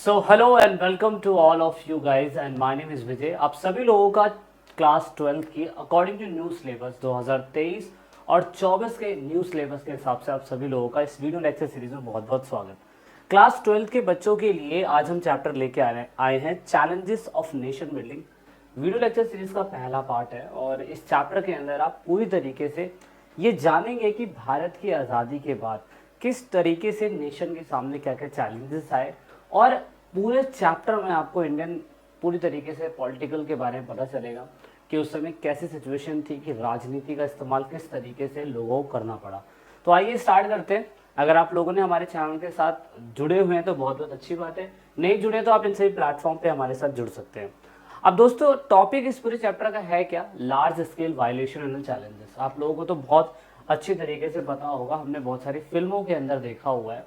So hello and welcome to all of you guys and my name is Vijay. आप सभी लोगों का class 12 की अकॉर्डिंग टू न्यू सिलेबस 2023 और 24 के न्यू सिलेबस के हिसाब से आप सभी लोगों का इस वीडियो लेक्चर सीरीज में बहुत बहुत स्वागत। क्लास 12 के बच्चों के लिए आज हम चैप्टर लेके आए हैं challenges of nation building. Video lecture series का पहला पार्ट है और इस चैप्टर के अंदर आप पूरी तरीके से ये जानेंगे कि भारत की आज़ादी के बाद किस तरीके से नेशन के सामने क्या क्या चैलेंजेस आए और पूरे चैप्टर में आपको इंडियन पूरी तरीके से पॉलिटिकल के बारे में पता चलेगा कि उस समय कैसी सिचुएशन थी कि राजनीति का इस्तेमाल किस तरीके से लोगों को करना पड़ा। तो आइए स्टार्ट करते हैं। अगर आप लोगों ने हमारे चैनल के साथ जुड़े हुए हैं तो बहुत बहुत अच्छी बात है, नहीं जुड़े तो आप इन सभी प्लेटफॉर्म पे हमारे साथ जुड़ सकते हैं। अब दोस्तों टॉपिक इस पूरे चैप्टर का है क्या, large scale violation and challenges. आप लोगों को तो बहुत अच्छी तरीके से पता होगा, हमने बहुत सारी फिल्मों के अंदर देखा हुआ है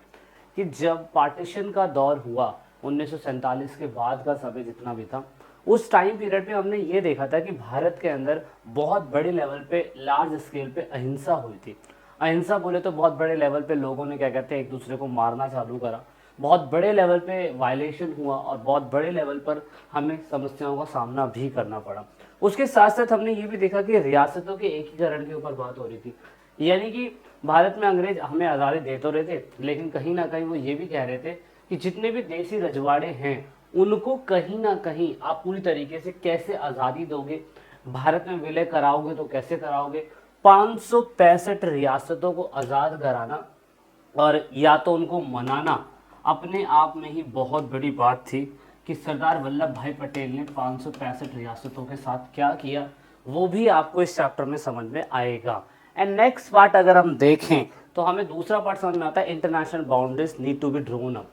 कि जब पार्टीशन का दौर हुआ 1947 के बाद का समय जितना भी था, उस टाइम पीरियड पे हमने ये देखा था कि भारत के अंदर बहुत बड़े लेवल पे लार्ज स्केल पे अहिंसा हुई थी। अहिंसा बोले तो बहुत बड़े लेवल पे लोगों ने क्या कहते हैं एक दूसरे को मारना चालू करा, बहुत बड़े लेवल पे वायलेशन हुआ और बहुत बड़े लेवल पर हमें समस्याओं का सामना भी करना पड़ा। उसके साथ साथ हमने ये भी देखा कि रियासतों के एकीकरण के ऊपर बात हो रही थी, यानी कि भारत में अंग्रेज हमें आज़ादी दे तो रहे थे लेकिन कहीं ना कहीं वो ये भी कह रहे थे कि जितने भी देसी रजवाड़े हैं उनको कहीं ना कहीं आप पूरी तरीके से कैसे आज़ादी दोगे, भारत में विलय कराओगे तो कैसे कराओगे। 565 रियासतों को आज़ाद कराना और या तो उनको मनाना अपने आप में ही बहुत बड़ी बात थी कि सरदार वल्लभ भाई पटेल ने 565 रियासतों के साथ क्या किया, वो भी आपको इस चैप्टर में समझ में आएगा। एंड नेक्स्ट पार्ट अगर हम देखें तो हमें दूसरा पार्ट समझ में आता है international boundaries need to be drawn up.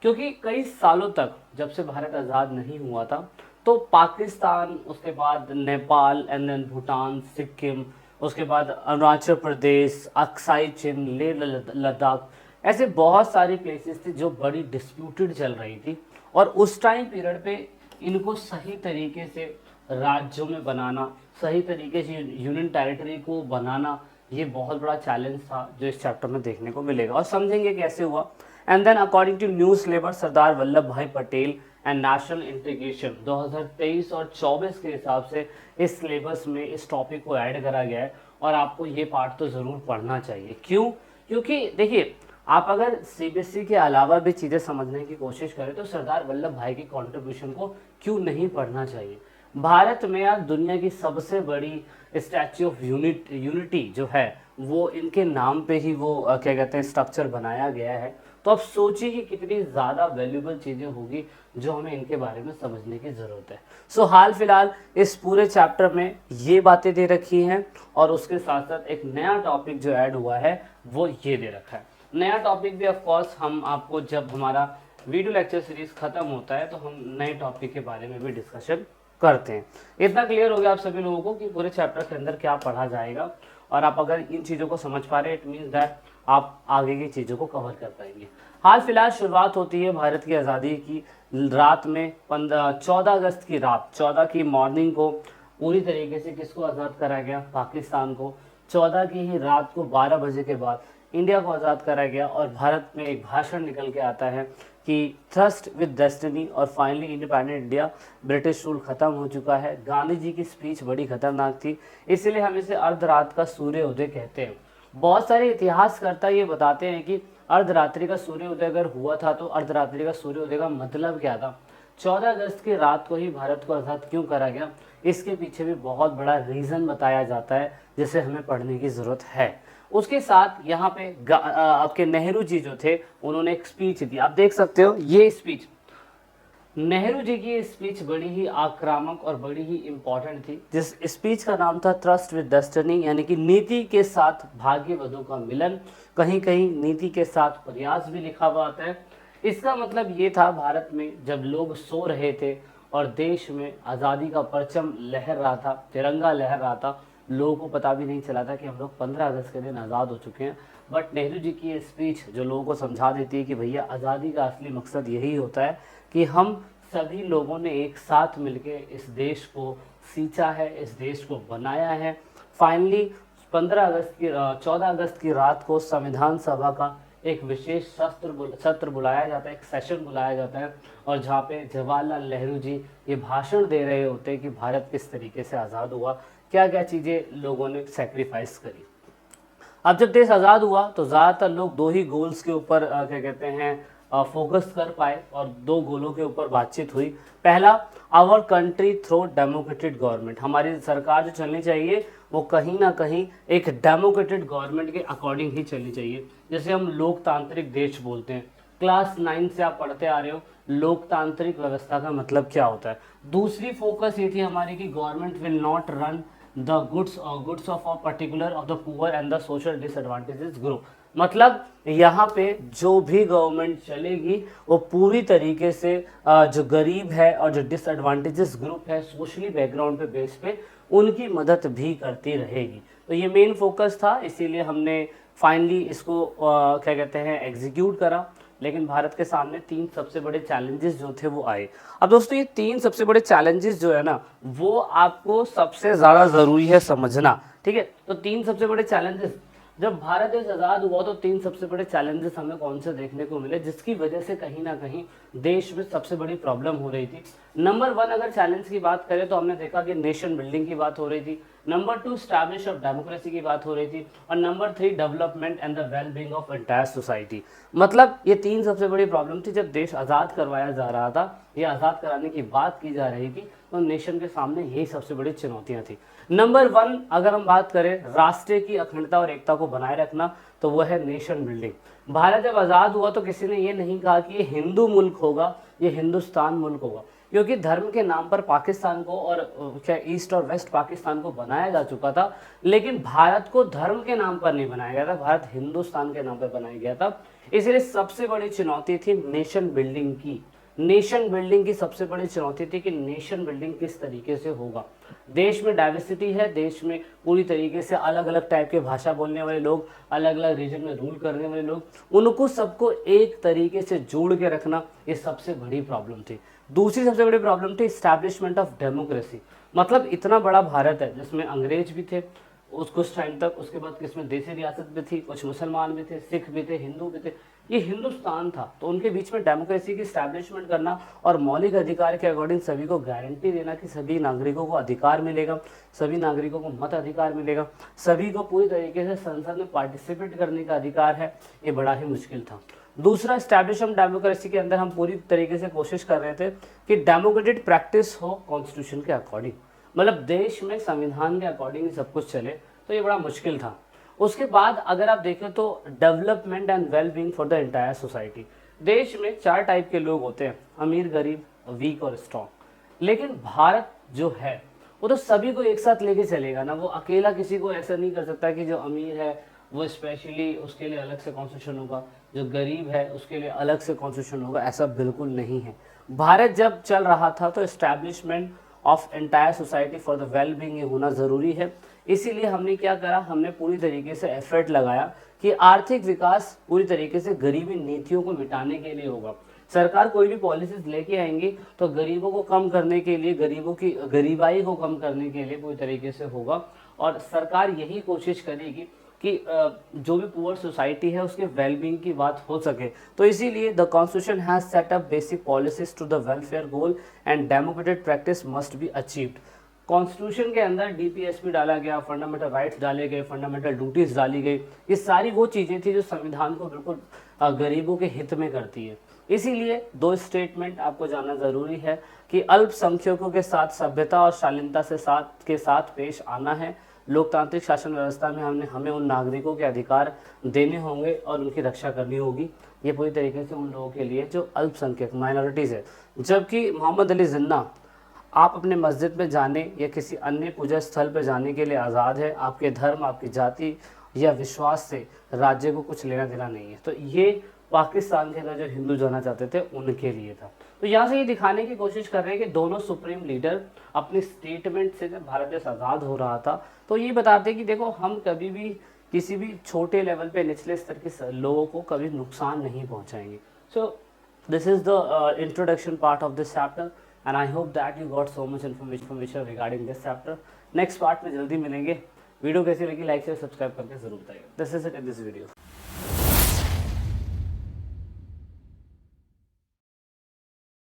क्योंकि कई सालों तक जब से भारत आज़ाद नहीं हुआ था तो पाकिस्तान, उसके बाद नेपाल एंड देन भूटान, सिक्किम, उसके बाद अरुणाचल प्रदेश, अक्साई चिन, लेह लद्दाख, ऐसे बहुत सारी प्लेसेस थी जो बड़ी डिस्प्यूटेड चल रही थी। और उस टाइम पीरियड पे इनको सही तरीके से राज्यों में बनाना, सही तरीके से यूनियन टेरिटरी को बनाना, ये बहुत बड़ा चैलेंज था जो इस चैप्टर में देखने को मिलेगा और समझेंगे कैसे हुआ। And then according to new syllabus Sardar Vallabhbhai Patel and national integration 2023 और 24 के हिसाब से इस सिलेबस में इस टॉपिक को ऐड करा गया है और आपको ये पार्ट तो ज़रूर पढ़ना चाहिए। क्यों? क्योंकि देखिए, आप अगर सीबीएसई के अलावा भी चीज़ें समझने की कोशिश करें तो सरदार वल्लभ भाई की कंट्रीब्यूशन को क्यों नहीं पढ़ना चाहिए। भारत में आज दुनिया की सबसे बड़ी स्टैच्यू ऑफ यूनिटी जो है वो इनके नाम पे ही वो क्या कहते हैं स्ट्रक्चर बनाया गया है। तो आप सोचिए कि कितनी ज़्यादा वैल्यूबल चीज़ें होगी जो हमें इनके बारे में समझने की ज़रूरत है। सो हाल फिलहाल इस पूरे चैप्टर में ये बातें दे रखी हैं और उसके साथ साथ एक नया टॉपिक जो ऐड हुआ है वो ये दे रखा है। नया टॉपिक भी ऑफ कोर्स हम आपको जब हमारा वीडियो लेक्चर सीरीज खत्म होता है तो हम नए टॉपिक के बारे में भी डिस्कशन करते हैं। इतना क्लियर हो गया आप सभी लोगों को कि पूरे चैप्टर के अंदर क्या पढ़ा जाएगा और आप अगर इन चीज़ों को समझ पा रहे हैं इट मीन्स दैट आप आगे की चीज़ों को कवर कर पाएंगे। हाल फिलहाल शुरुआत होती है भारत की आज़ादी की रात में 14 अगस्त की रात, 14 की मॉर्निंग को पूरी तरीके से किसको आज़ाद करा गया, पाकिस्तान को। 14 की ही रात को 12 बजे के बाद इंडिया को आज़ाद करा गया और भारत में एक भाषण निकल के आता है कि ट्रस्ट विद डेस्टिनी और finally independent India, British rule खत्म हो चुका है। गांधी जी की स्पीच बड़ी खतरनाक थी, इसलिए हम इसे अर्धरात का सूर्योदय कहते हैं। बहुत सारे इतिहासकर्ता ये बताते हैं कि अर्धरात्रि का सूर्योदय अगर हुआ था तो अर्धरात्रि का सूर्योदय का मतलब क्या था, 14 अगस्त की रात को ही भारत को आज़ाद क्यों करा गया, इसके पीछे भी बहुत बड़ा रीज़न बताया जाता है जिसे हमें पढ़ने की ज़रूरत है। उसके साथ यहाँ पे आपके नेहरू जी जो थे उन्होंने एक स्पीच दी, आप देख सकते हो ये स्पीच। नेहरू जी की स्पीच बड़ी ही आक्रामक और बड़ी ही इम्पोर्टेंट थी, जिस स्पीच का नाम था ट्रस्ट विद डेस्टिनी, यानी कि नीति के साथ भाग्यवधों का मिलन। कहीं कहीं नीति के साथ प्रयास भी लिखा हुआ आता है। इसका मतलब ये था भारत में जब लोग सो रहे थे और देश में आज़ादी का परचम लहर रहा था, तिरंगा लहर रहा था, लोगों को पता भी नहीं चला था कि हम लोग 15 अगस्त के दिन आज़ाद हो चुके हैं। बट नेहरू जी की ये स्पीच जो लोगों को समझा देती है कि भैया आज़ादी का असली मकसद यही होता है कि हम सभी लोगों ने एक साथ मिलके इस देश को सींचा है, इस देश को बनाया है। फाइनली 14 अगस्त की रात को संविधान सभा का एक विशेष सत्र बुलाया जाता है, एक सेशन बुलाया जाता है, और जहाँ पे जवाहरलाल नेहरू जी ये भाषण दे रहे होते हैं कि भारत किस तरीके से आज़ाद हुआ, क्या क्या चीज़ें लोगों ने सेक्रीफाइस करी। अब जब देश आज़ाद हुआ तो ज़्यादातर लोग दो ही गोल्स के ऊपर क्या कहते हैं फोकस कर पाए, और दो गोलों के ऊपर बातचीत हुई। पहला, our country through democratic government, हमारी सरकार जो चलनी चाहिए वो कहीं ना कहीं एक डेमोक्रेटिक गवर्नमेंट के अकॉर्डिंग ही चलनी चाहिए, जैसे हम लोकतांत्रिक देश बोलते हैं। क्लास 9 से आप पढ़ते आ रहे हो लोकतांत्रिक व्यवस्था का मतलब क्या होता है। दूसरी फोकस ये थी हमारी कि government will not run the goods of a particular of the poor and the social disadvantages group, मतलब यहाँ पे जो भी गवर्नमेंट चलेगी वो पूरी तरीके से जो गरीब है और जो डिसएडवांटेजेस ग्रुप है सोशली बैकग्राउंड पे बेस पे उनकी मदद भी करती रहेगी। तो ये मेन फोकस था, इसीलिए हमने फाइनली इसको क्या कहते हैं एग्जीक्यूट करा। लेकिन भारत के सामने 3 सबसे बड़े चैलेंजेस जो थे वो आए। अब दोस्तों ये 3 सबसे बड़े चैलेंजेस जो है ना वो आपको सबसे ज़्यादा ज़रूरी है समझना, ठीक है। तो 3 सबसे बड़े चैलेंजेस, जब भारत देश आज़ाद हुआ तो 3 सबसे बड़े चैलेंजेस हमें कौन से देखने को मिले, जिसकी वजह से कहीं ना कहीं देश में सबसे बड़ी प्रॉब्लम हो रही थी। नंबर 1 अगर चैलेंज की बात करें तो हमने देखा कि नेशन बिल्डिंग की बात हो रही थी। नंबर 2 स्टैब्लिश ऑफ डेमोक्रेसी की बात हो रही थी। और number 3 development and the well being of entire society. मतलब ये 3 सबसे बड़ी प्रॉब्लम थी जब देश आज़ाद करवाया जा रहा था, ये आज़ाद कराने की बात की जा रही थी, तो नेशन के सामने यही सबसे बड़ी चुनौतियां थी। नंबर 1 अगर हम बात करें राष्ट्र की अखंडता और एकता को बनाए रखना, तो वह है नेशन बिल्डिंग। भारत जब आज़ाद हुआ तो किसी ने ये नहीं कहा कि ये हिंदू मुल्क होगा, ये हिंदुस्तान मुल्क होगा, क्योंकि धर्म के नाम पर पाकिस्तान को और क्या ईस्ट और वेस्ट पाकिस्तान को बनाया जा चुका था, लेकिन भारत को धर्म के नाम पर नहीं बनाया गया था, भारत हिंदुस्तान के नाम पर बनाया गया था। इसलिए सबसे बड़ी चुनौती थी नेशन बिल्डिंग की। नेशन बिल्डिंग की सबसे बड़ी चुनौती थी कि नेशन बिल्डिंग किस तरीके से होगा। देश में डाइवर्सिटी है, देश में पूरी तरीके से अलग अलग टाइप के भाषा बोलने वाले लोग, अलग अलग रीजन में रूल करने वाले लोग, उनको सबको एक तरीके से जोड़ के रखना, ये सबसे बड़ी प्रॉब्लम थी। दूसरी सबसे बड़ी प्रॉब्लम थी एस्टैब्लिशमेंट ऑफ डेमोक्रेसी। मतलब इतना बड़ा भारत है जिसमें अंग्रेज भी थे उस कुछ टाइम तक, उसके बाद किसमें देसी रियासत भी थी, कुछ मुसलमान भी थे, सिख भी थे, हिंदू भी थे, ये हिंदुस्तान था। तो उनके बीच में डेमोक्रेसी की स्टैब्लिशमेंट करना और मौलिक अधिकार के अकॉर्डिंग सभी को गारंटी देना कि सभी नागरिकों को अधिकार मिलेगा, सभी नागरिकों को मत अधिकार मिलेगा, सभी को पूरी तरीके से संसद में पार्टिसिपेट करने का अधिकार है, ये बड़ा ही मुश्किल था। दूसरा, एस्टैब्लिशमेंट डेमोक्रेसी के अंदर हम पूरी तरीके से कोशिश कर रहे थे कि डेमोक्रेटिक प्रैक्टिस हो कॉन्स्टिट्यूशन के अकॉर्डिंग, मतलब देश में संविधान के अकॉर्डिंग सब कुछ चले, तो ये बड़ा मुश्किल था। उसके बाद अगर आप देखें तो development and well being for the entire society. देश में 4 टाइप के लोग होते हैं, अमीर, गरीब, वीक और स्ट्रॉन्ग। लेकिन भारत जो है वो तो सभी को एक साथ लेके चलेगा ना, वो अकेला किसी को ऐसा नहीं कर सकता कि जो अमीर है वो स्पेशली उसके लिए अलग से कॉन्स्टिट्यूशन होगा, जो गरीब है उसके लिए अलग से कॉन्स्टिट्यूशन होगा, ऐसा बिल्कुल नहीं है। भारत जब चल रहा था तो establishment of entire society for the well being ये होना ज़रूरी है। इसीलिए हमने क्या करा, हमने पूरी तरीके से एफर्ट लगाया कि आर्थिक विकास पूरी तरीके से गरीबी नीतियों को मिटाने के लिए होगा। सरकार कोई भी पॉलिसीज लेके आएंगी तो गरीबों को कम करने के लिए, गरीबों की गरीबाई को कम करने के लिए पूरी तरीके से होगा, और सरकार यही कोशिश करेगी कि जो भी पुअर सोसाइटी है उसके वेलबींग की बात हो सके। तो इसीलिए the constitution has set up basic policies to the welfare goal and democratic practice must be achieved. Constitution के अंदर डीपीएसपी डाला गया, फंडामेंटल राइट्स डाले गए, फंडामेंटल ड्यूटीज डाली गई, ये सारी वो चीज़ें थी जो संविधान को बिल्कुल गरीबों के हित में करती है। इसीलिए 2 स्टेटमेंट आपको जानना ज़रूरी है कि अल्पसंख्यकों के साथ सभ्यता और शालीनता के साथ पेश आना है। लोकतांत्रिक शासन व्यवस्था में हमें उन नागरिकों के अधिकार देने होंगे और उनकी रक्षा करनी होगी। ये पूरी तरीके से उन लोगों के लिए जो अल्पसंख्यक माइनॉरिटीज़ है। जबकि मोहम्मद अली जिन्ना, आप अपने मस्जिद में जाने या किसी अन्य पूजा स्थल पर जाने के लिए आज़ाद है, आपके धर्म, आपकी जाति या विश्वास से राज्य को कुछ लेना देना नहीं है। तो ये पाकिस्तान के अंदर जो हिंदू जाना चाहते थे उनके लिए था। तो यहाँ से ये दिखाने की कोशिश कर रहे हैं कि दोनों सुप्रीम लीडर अपनी स्टेटमेंट से जब भारत देश आज़ाद हो रहा था तो ये बताते कि देखो हम कभी भी किसी भी छोटे लेवल पे, निचले स्तर के लोगों को कभी नुकसान नहीं पहुँचाएंगे। So this is the introduction part of this chapter and I hope that you got so much information regarding this chapter. Next part में जल्दी मिलेंगे। वीडियो कैसी लगी लाइक शेयर सब्सक्राइब करके जरूर बताइएगा। This is it in this video.